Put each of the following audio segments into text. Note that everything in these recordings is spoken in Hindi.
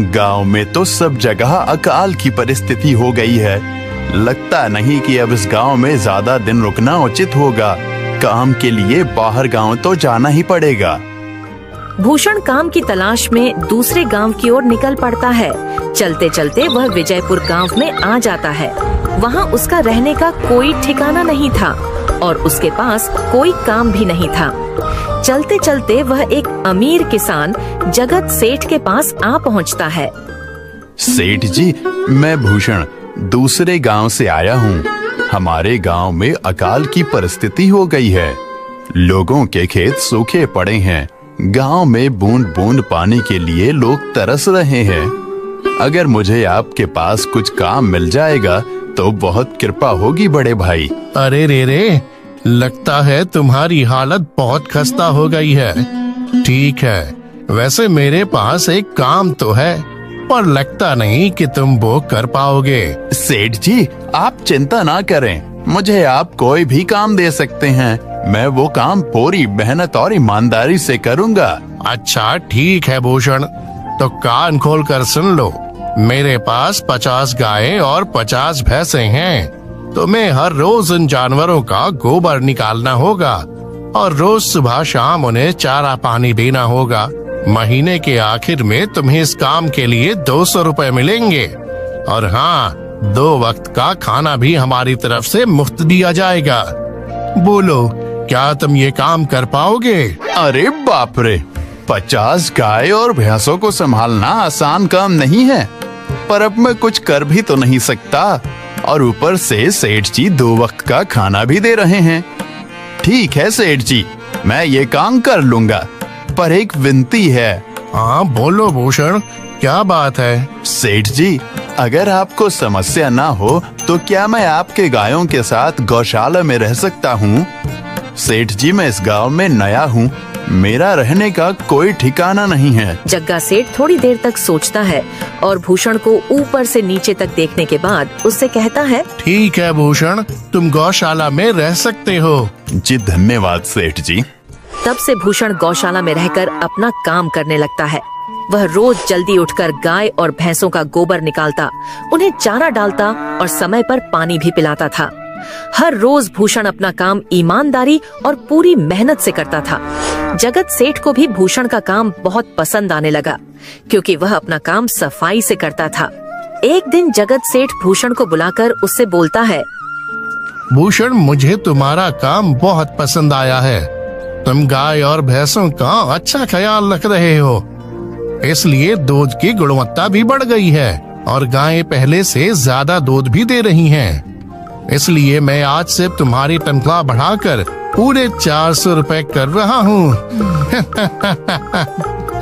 गांव में तो सब जगह अकाल की परिस्थिति हो गई है। लगता नहीं कि अब इस गांव में ज्यादा दिन रुकना उचित होगा। काम के लिए बाहर गांव तो जाना ही पड़ेगा। भूषण काम की तलाश में दूसरे गांव की ओर निकल पड़ता है। चलते चलते वह विजयपुर गांव में आ जाता है। वहां उसका रहने का कोई ठिकाना नहीं था और उसके पास कोई काम भी नहीं था। चलते चलते वह एक अमीर किसान जगत सेठ के पास आ पहुंचता है। सेठ जी, मैं भूषण दूसरे गांव से आया हूँ। हमारे गांव में अकाल की परिस्थिति हो गई है। लोगों के खेत सूखे पड़े हैं। गांव में बूंद बूंद पानी के लिए लोग तरस रहे हैं। अगर मुझे आपके पास कुछ काम मिल जाएगा तो बहुत कृपा होगी बड़े भाई। अरे रे, लगता है तुम्हारी हालत बहुत खस्ता हो गई है। ठीक है, वैसे मेरे पास एक काम तो है, पर लगता नहीं कि तुम वो कर पाओगे। सेठ जी, आप चिंता ना करें। मुझे आप कोई भी काम दे सकते हैं। मैं वो काम पूरी मेहनत और ईमानदारी से करूँगा। अच्छा ठीक है भूषण, तो कान खोल कर सुन लो। मेरे पास 50 गायें और 50 भैंसे हैं। तुम्हें हर रोज इन जानवरों का गोबर निकालना होगा और रोज सुबह शाम उन्हें चारा पानी देना होगा। महीने के आखिर में तुम्हें इस काम के लिए 200 रुपए मिलेंगे। और हाँ, 2 वक्त का खाना भी हमारी तरफ से मुफ्त दिया जाएगा। बोलो, क्या तुम ये काम कर पाओगे? अरे बाप रे, 50 गाय और भैंसों को संभालना आसान काम नहीं है। पर अब मैं कुछ कर भी तो नहीं सकता, और ऊपर से सेठ जी 2 वक्त का खाना भी दे रहे हैं। ठीक है सेठ जी, मैं ये काम कर लूंगा, पर एक विनती है। हाँ बोलो भूषण, क्या बात है? सेठ जी, अगर आपको समस्या ना हो तो क्या मैं आपके गायों के साथ गौशाला में रह सकता हूँ? सेठ जी, मैं इस गांव में नया हूँ। मेरा रहने का कोई ठिकाना नहीं है। जग्गा सेठ थोड़ी देर तक सोचता है और भूषण को ऊपर से नीचे तक देखने के बाद उससे कहता है, ठीक है भूषण, तुम गौशाला में रह सकते हो। जी धन्यवाद सेठ जी। तब से भूषण गौशाला में रहकर अपना काम करने लगता है। वह रोज जल्दी उठकर गाय और भैंसों का गोबर निकालता, उन्हें चारा डालता और समय पर पानी भी पिलाता था। हर रोज भूषण अपना काम ईमानदारी और पूरी मेहनत से करता था। जगत सेठ को भी भूषण का काम बहुत पसंद आने लगा, क्योंकि वह अपना काम सफाई से करता था। एक दिन जगत सेठ भूषण को बुलाकर उससे बोलता है, भूषण, मुझे तुम्हारा काम बहुत पसंद आया है। तुम गाय और भैंसों का अच्छा ख्याल रख रहे हो, इसलिए दूध की गुणवत्ता भी बढ़ गई है और गायें पहले से ज्यादा दूध भी दे रही हैं। इसलिए मैं आज से तुम्हारी तनख्वाह बढ़ाकर पूरे 400 रुपए कर रहा हूँ।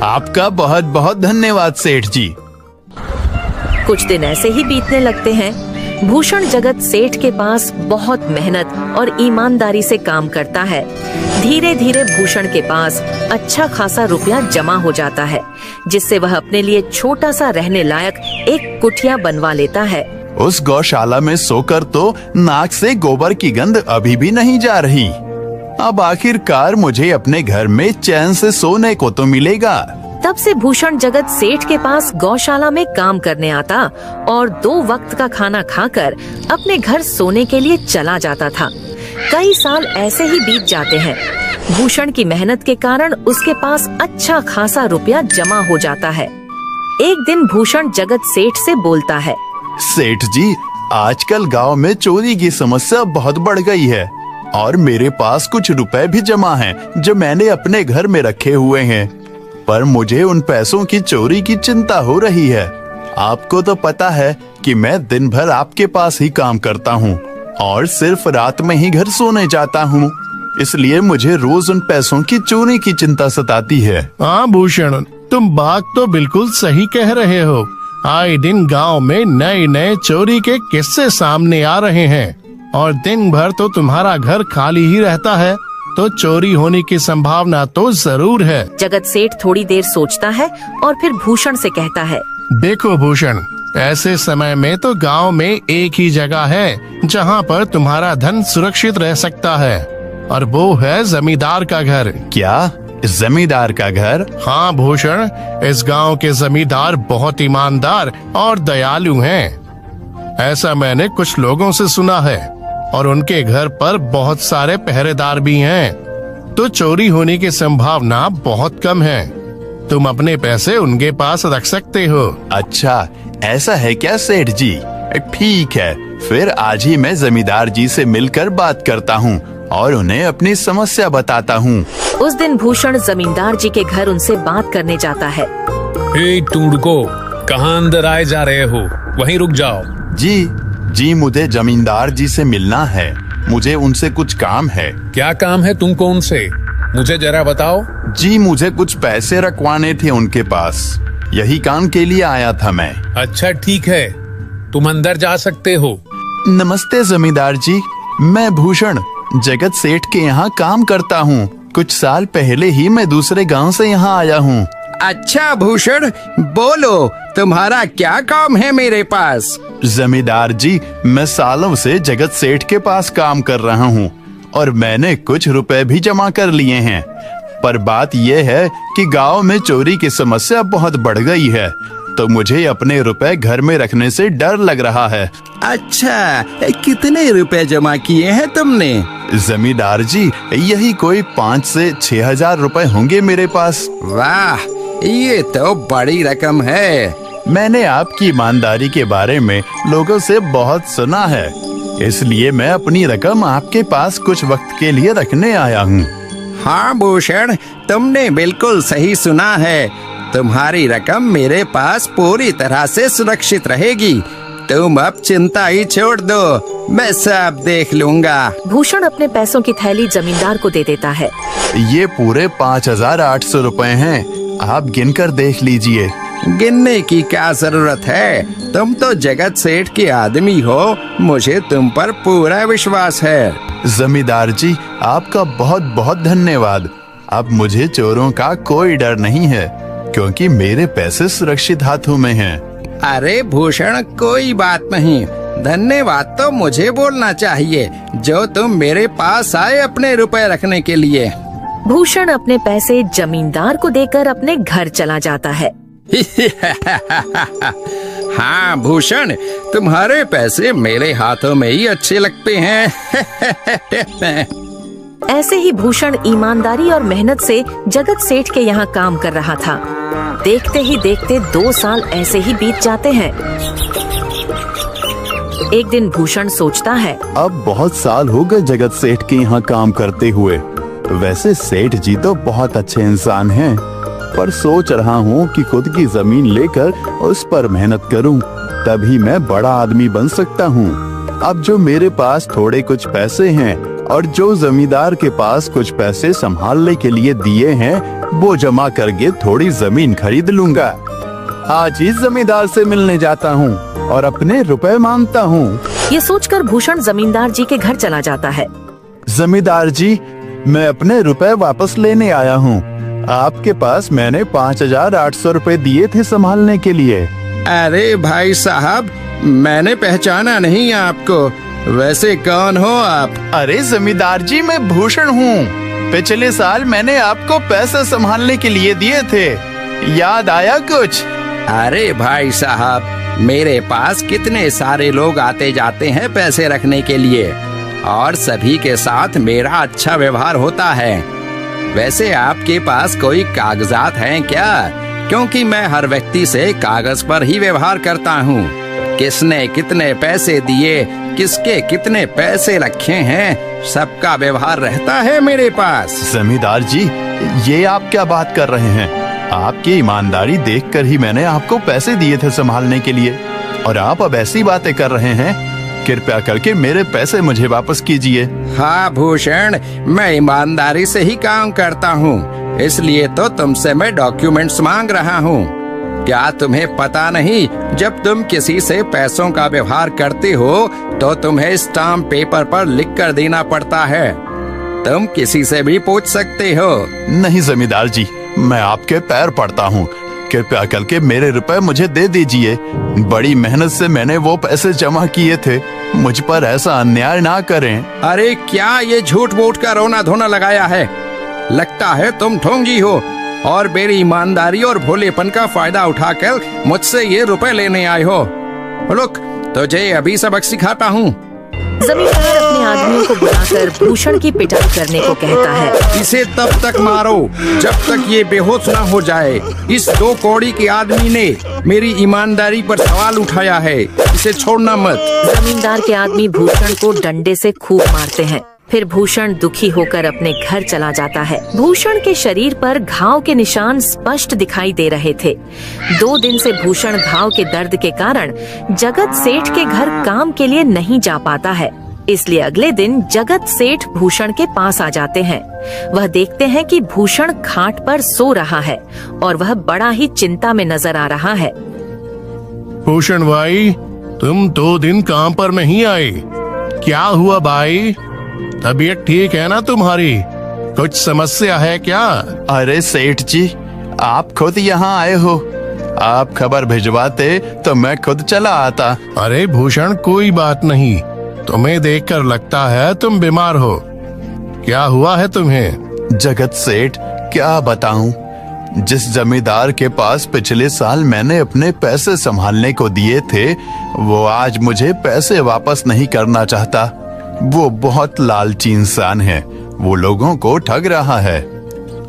आपका बहुत बहुत धन्यवाद सेठ जी। कुछ दिन ऐसे ही बीतने लगते हैं। भूषण जगत सेठ के पास बहुत मेहनत और ईमानदारी से काम करता है। धीरे धीरे भूषण के पास अच्छा खासा रुपया जमा हो जाता है, जिससे वह अपने लिए छोटा सा रहने लायक एक कुटिया बनवा लेता है। उस गौशाला में सोकर तो नाक से गोबर की गंध अभी भी नहीं जा रही। अब आखिरकार मुझे अपने घर में चैन से सोने को तो मिलेगा। तब से भूषण जगत सेठ के पास गौशाला में काम करने आता और 2 वक्त का खाना खाकर अपने घर सोने के लिए चला जाता था। कई साल ऐसे ही बीत जाते हैं। भूषण की मेहनत के कारण उसके पास अच्छा खासा रुपया जमा हो जाता है। एक दिन भूषण जगत सेठ से बोलता है, सेठ जी, आजकल गांव में चोरी की समस्या बहुत बढ़ गई है और मेरे पास कुछ रुपए भी जमा हैं जो मैंने अपने घर में रखे हुए हैं, पर मुझे उन पैसों की चोरी की चिंता हो रही है। आपको तो पता है कि मैं दिन भर आपके पास ही काम करता हूँ और सिर्फ रात में ही घर सोने जाता हूँ, इसलिए मुझे रोज उन पैसों की चोरी की चिंता सताती है। हाँ भूषण, तुम बात तो बिल्कुल सही कह रहे हो। आए दिन गांव में नए नए चोरी के किस्से सामने आ रहे हैं और दिन भर तो तुम्हारा घर खाली ही रहता है, तो चोरी होने की संभावना तो जरूर है। जगत सेठ थोड़ी देर सोचता है और फिर भूषण से कहता है, देखो भूषण, ऐसे समय में तो गांव में एक ही जगह है जहां पर तुम्हारा धन सुरक्षित रह सकता है, और वो है जमींदार का घर। क्या जमींदार का घर? हाँ भूषण, इस गांव के जमींदार बहुत ईमानदार और दयालु हैं। ऐसा मैंने कुछ लोगों से सुना है और उनके घर पर बहुत सारे पहरेदार भी हैं, तो चोरी होने की संभावना बहुत कम है। तुम अपने पैसे उनके पास रख सकते हो। अच्छा, ऐसा है क्या सेठ जी? ठीक है, फिर आज ही मैं जमींदार जी से मिलकर बात करता हूँ और उन्हें अपनी समस्या बताता हूँ। उस दिन भूषण जमींदार जी के घर उनसे बात करने जाता है। हे टूडको, कहाँ अंदर आए जा रहे हो? वहीं रुक जाओ। जी, मुझे जमींदार जी से मिलना है। मुझे उनसे कुछ काम है। क्या काम है तुमको उनसे? मुझे जरा बताओ। जी, मुझे कुछ पैसे रखवाने थे उनके पास, यही काम के लिए आया था मैं। अच्छा ठीक है, तुम अंदर जा सकते हो। नमस्ते जमींदार जी, मैं भूषण जगत सेठ के यहाँ काम करता हूँ। कुछ साल पहले ही मैं दूसरे गांव से यहाँ आया हूँ। अच्छा भूषण, बोलो तुम्हारा क्या काम है मेरे पास? जमींदार जी, मैं सालों से जगत सेठ के पास काम कर रहा हूँ और मैंने कुछ रुपए भी जमा कर लिए हैं, पर बात यह है कि गांव में चोरी की समस्या बहुत बढ़ गई है, तो मुझे अपने रुपए घर में रखने से डर लग रहा है। अच्छा, कितने रुपए जमा किए हैं तुमने? जमींदार जी, यही कोई 5 से 6 हजार रुपए होंगे मेरे पास। वाह, ये तो बड़ी रकम है। मैंने आपकी ईमानदारी के बारे में लोगों से बहुत सुना है, इसलिए मैं अपनी रकम आपके पास कुछ वक्त के लिए रखने आया हूँ। हाँ भूषण, तुमने बिल्कुल सही सुना है। तुम्हारी रकम मेरे पास पूरी तरह से सुरक्षित रहेगी। तुम अब चिंता ही छोड़ दो, मैं सब देख लूंगा। भूषण अपने पैसों की थैली जमींदार को दे देता है। ये पूरे 5,800 रुपए हैं, आप गिनकर देख लीजिए। गिनने की क्या जरूरत है? तुम तो जगत सेठ के आदमी हो, मुझे तुम पर पूरा विश्वास है। जमींदार जी, आपका बहुत बहुत धन्यवाद। अब मुझे चोरों का कोई डर नहीं है, क्योंकि मेरे पैसे सुरक्षित हाथों में हैं। अरे भूषण, कोई बात नहीं, धन्यवाद तो मुझे बोलना चाहिए, जो तुम मेरे पास आए अपने रुपए रखने के लिए। भूषण अपने पैसे जमींदार को देकर अपने घर चला जाता है। हाँ भूषण, तुम्हारे पैसे मेरे हाथों में ही अच्छे लगते हैं। ऐसे ही भूषण ईमानदारी और मेहनत से जगत सेठ के यहाँ काम कर रहा था। देखते ही देखते 2 साल ऐसे ही बीत जाते हैं। एक दिन भूषण सोचता है, अब बहुत साल हो गए जगत सेठ के यहाँ काम करते हुए। वैसे सेठ जी तो बहुत अच्छे इंसान हैं, पर सोच रहा हूँ कि खुद की जमीन लेकर उस पर मेहनत करूँ, तभी मैं बड़ा आदमी बन सकता हूँ। अब जो मेरे पास थोड़े कुछ पैसे हैं और जो जमींदार के पास कुछ पैसे संभालने के लिए दिए हैं, वो जमा करके थोड़ी जमीन खरीद लूंगा। आज ही जमींदार से मिलने जाता हूँ और अपने रुपए मांगता हूँ। ये सोचकर भूषण जमींदार जी के घर चला जाता है। जमींदार जी, मैं अपने रुपए वापस लेने आया हूँ। आपके पास मैंने 5,800 रुपए दिए थे संभालने के लिए। अरे भाई साहब, मैंने पहचाना नहीं आपको, वैसे कौन हो आप? अरे जमींदार जी, मैं भूषण हूँ। पिछले साल मैंने आपको पैसे संभालने के लिए दिए थे, याद आया कुछ? अरे भाई साहब, मेरे पास कितने सारे लोग आते जाते हैं पैसे रखने के लिए, और सभी के साथ मेरा अच्छा व्यवहार होता है। वैसे आपके पास कोई कागजात हैं क्या? क्योंकि मैं हर व्यक्ति से कागज पर ही व्यवहार करता हूँ। किसने कितने पैसे दिए, किसके कितने पैसे रखे हैं, सबका व्यवहार रहता है मेरे पास। जमींदार जी, ये आप क्या बात कर रहे हैं? आपकी ईमानदारी देखकर ही मैंने आपको पैसे दिए थे संभालने के लिए, और आप अब ऐसी बातें कर रहे हैं। कृपया करके मेरे पैसे मुझे वापस कीजिए। हाँ भूषण, मैं ईमानदारी से ही काम करता हूँ, इसलिए तो तुमसे मैं डॉक्यूमेंट्स मांग रहा हूँ। क्या तुम्हें पता नहीं, जब तुम किसी से पैसों का व्यवहार करते हो तो तुम्हें स्टाम्प पेपर पर लिख कर देना पड़ता है। तुम किसी से भी पूछ सकते हो। नहीं जमींदार जी, मैं आपके पैर पड़ता हूँ, कृपया करके मेरे रुपए मुझे दे दीजिए। बड़ी मेहनत से मैंने वो पैसे जमा किए थे, मुझ पर ऐसा अन्याय ना करें। अरे क्या ये झूठ मूठ का रोना धोना लगाया है? लगता है तुम ढोंगी हो और मेरी ईमानदारी और भोलेपन का फायदा उठाकर मुझसे ये रुपए लेने आए हो। रुक, तुझे अभी सबक सिखाता हूँ। जमींदार अपने आदमियों को बुलाकर भूषण की पिटाई करने को कहता है। इसे तब तक मारो जब तक ये बेहोश ना हो जाए। इस 2 कौड़ी के आदमी ने मेरी ईमानदारी पर सवाल उठाया है, इसे छोड़ना मत। जमींदार के आदमी भूषण को डंडे से खूब मारते हैं। फिर भूषण दुखी होकर अपने घर चला जाता है। भूषण के शरीर पर घाव के निशान स्पष्ट दिखाई दे रहे थे। 2 दिन से भूषण घाव के दर्द के कारण जगत सेठ के घर काम के लिए नहीं जा पाता है। इसलिए अगले दिन जगत सेठ भूषण के पास आ जाते हैं। वह देखते हैं कि भूषण खाट पर सो रहा है और वह बड़ा ही चिंता में नजर आ रहा है। भूषण भाई, तुम 2 दिन काम पर नहीं आए, क्या हुआ भाई? तबीयत ठीक है ना तुम्हारी? कुछ समस्या है क्या? अरे सेठ जी, आप खुद यहाँ आए हो। आप खबर भिजवाते तो मैं खुद चला आता। अरे भूषण, कोई बात नहीं, तुम्हें देखकर लगता है तुम बीमार हो। क्या हुआ है तुम्हें? जगत सेठ, क्या बताऊं, जिस जमींदार के पास पिछले साल मैंने अपने पैसे संभालने को दिए थे, वो आज मुझे पैसे वापस नहीं करना चाहता। वो बहुत लालची इंसान है, वो लोगों को ठग रहा है।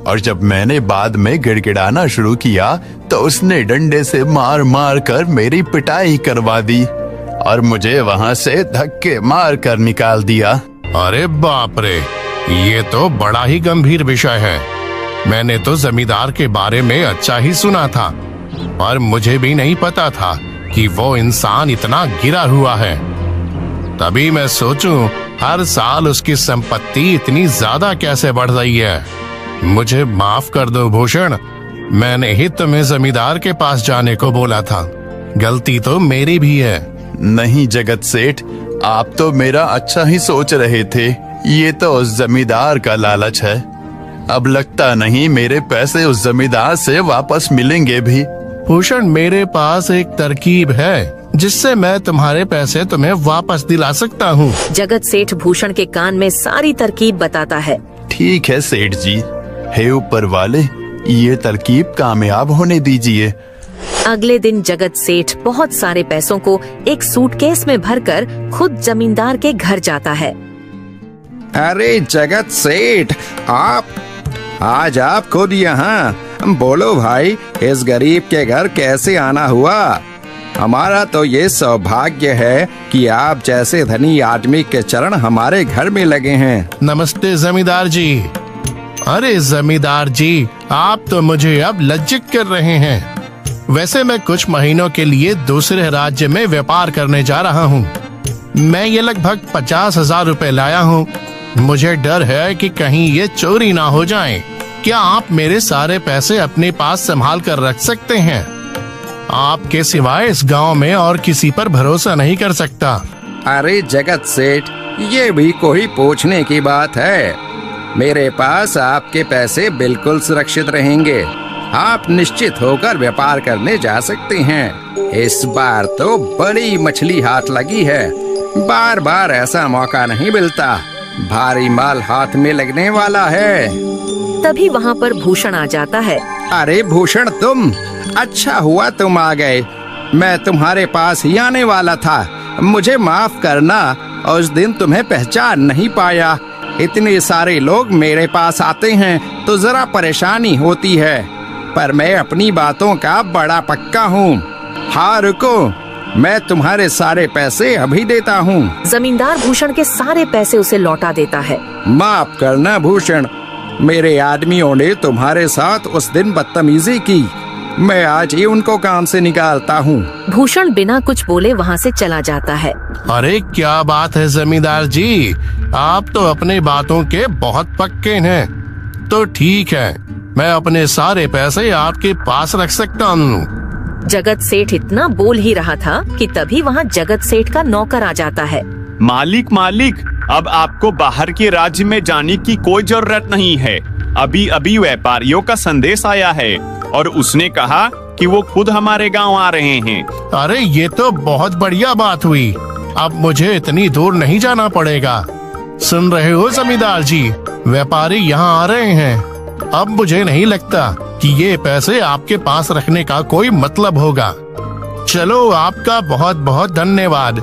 और जब मैंने बाद में गिड़गिड़ाना शुरू किया तो उसने डंडे से मार मार कर मेरी पिटाई करवा दी और मुझे वहां से धक्के मार कर निकाल दिया। अरे बाप रे, ये तो बड़ा ही गंभीर विषय है। मैंने तो जमींदार के बारे में अच्छा ही सुना था, पर मुझे भी नहीं पता था कि वो इंसान इतना गिरा हुआ है। तभी मैं सोचूं, हर साल उसकी संपत्ति इतनी ज्यादा कैसे बढ़ रही है। मुझे माफ कर दो भूषण, मैंने ही तुम्हें जमींदार के पास जाने को बोला था। गलती तो मेरी भी है। नहीं जगत सेठ, आप तो मेरा अच्छा ही सोच रहे थे। ये तो उस जमींदार का लालच है। अब लगता नहीं मेरे पैसे उस जमींदार से वापस मिलेंगे भी। भूषण, मेरे पास एक तरकीब है जिससे मैं तुम्हारे पैसे तुम्हें वापस दिला सकता हूँ। जगत सेठ भूषण के कान में सारी तरकीब बताता है। ठीक है सेठ जी, हे ऊपर वाले, ये तरकीब कामयाब होने दीजिए। अगले दिन जगत सेठ बहुत सारे पैसों को एक सूटकेस में भरकर खुद जमींदार के घर जाता है। अरे जगत सेठ, आज आप खुद यहाँ? बोलो भाई, इस गरीब के घर कैसे आना हुआ? हमारा तो ये सौभाग्य है कि आप जैसे धनी आदमी के चरण हमारे घर में लगे हैं। नमस्ते जमींदार जी। अरे जमींदार जी, आप तो मुझे अब लज्जित कर रहे हैं। वैसे मैं कुछ महीनों के लिए दूसरे राज्य में व्यापार करने जा रहा हूँ। मैं ये लगभग 50,000 रुपए लाया हूँ। मुझे डर है कि कहीं ये चोरी ना हो जाए। क्या आप मेरे सारे पैसे अपने पास संभाल कर रख सकते हैं? आपके सिवाय इस गांव में और किसी पर भरोसा नहीं कर सकता। अरे जगत सेठ, ये भी कोई पूछने की बात है? मेरे पास आपके पैसे बिल्कुल सुरक्षित रहेंगे। आप निश्चित होकर व्यापार करने जा सकते हैं। इस बार तो बड़ी मछली हाथ लगी है। बार बार ऐसा मौका नहीं मिलता। भारी माल हाथ में लगने वाला है। तभी वहाँ पर भूषण आ जाता है। अरे भूषण, तुम? अच्छा हुआ तुम आ गए। मैं तुम्हारे पास ही आने वाला था। मुझे माफ करना, उस दिन तुम्हें पहचान नहीं पाया। इतने सारे लोग मेरे पास आते हैं तो जरा परेशानी होती है, पर मैं अपनी बातों का बड़ा पक्का हूँ। हाँ रुको, मैं तुम्हारे सारे पैसे अभी देता हूँ। जमींदार भूषण के सारे पैसे उसे लौटा देता है। माफ करना भूषण, मेरे आदमियों ने तुम्हारे साथ उस दिन बदतमीजी की। मैं आज ही उनको काम से निकालता हूँ। भूषण बिना कुछ बोले वहाँ से चला जाता है। अरे क्या बात है जमींदार जी, आप तो अपने बातों के बहुत पक्के हैं। तो ठीक है, मैं अपने सारे पैसे आपके पास रख सकता हूँ। जगत सेठ इतना बोल ही रहा था कि तभी वहाँ जगत सेठ का नौकर आ जाता है। मालिक, अब आपको बाहर के राज्य में जाने की कोई जरूरत नहीं है। अभी अभी व्यापारियों का संदेश आया है और उसने कहा कि वो खुद हमारे गांव आ रहे हैं। अरे ये तो बहुत बढ़िया बात हुई। अब मुझे इतनी दूर नहीं जाना पड़ेगा। सुन रहे हो जमींदार जी, व्यापारी यहाँ आ रहे हैं। अब मुझे नहीं लगता कि ये पैसे आपके पास रखने का कोई मतलब होगा। चलो, आपका बहुत बहुत धन्यवाद।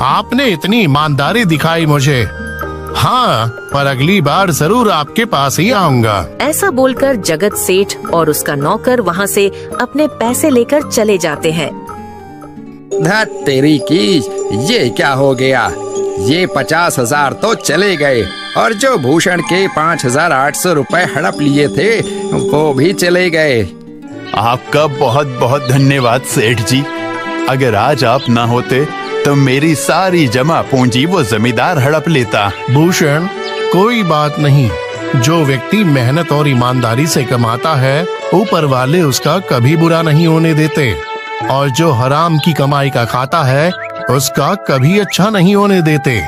आपने इतनी ईमानदारी दिखाई मुझे। हाँ, पर अगली बार जरूर आपके पास ही आऊंगा। ऐसा बोलकर जगत सेठ और उसका नौकर वहाँ से अपने पैसे लेकर चले जाते हैं। धत तेरी की, ये क्या हो गया? ये 50,000 तो चले गए और जो भूषण के 5,800 रुपए हड़प लिए थे वो भी चले गए। आपका बहुत बहुत धन्यवाद सेठ जी। अगर आज आप ना होते तो मेरी सारी जमा पूंजी वो जमींदार हड़प लेता। भूषण, कोई बात नहीं। जो व्यक्ति मेहनत और ईमानदारी से कमाता है, ऊपर वाले उसका कभी बुरा नहीं होने देते, और जो हराम की कमाई का खाता है उसका कभी अच्छा नहीं होने देते।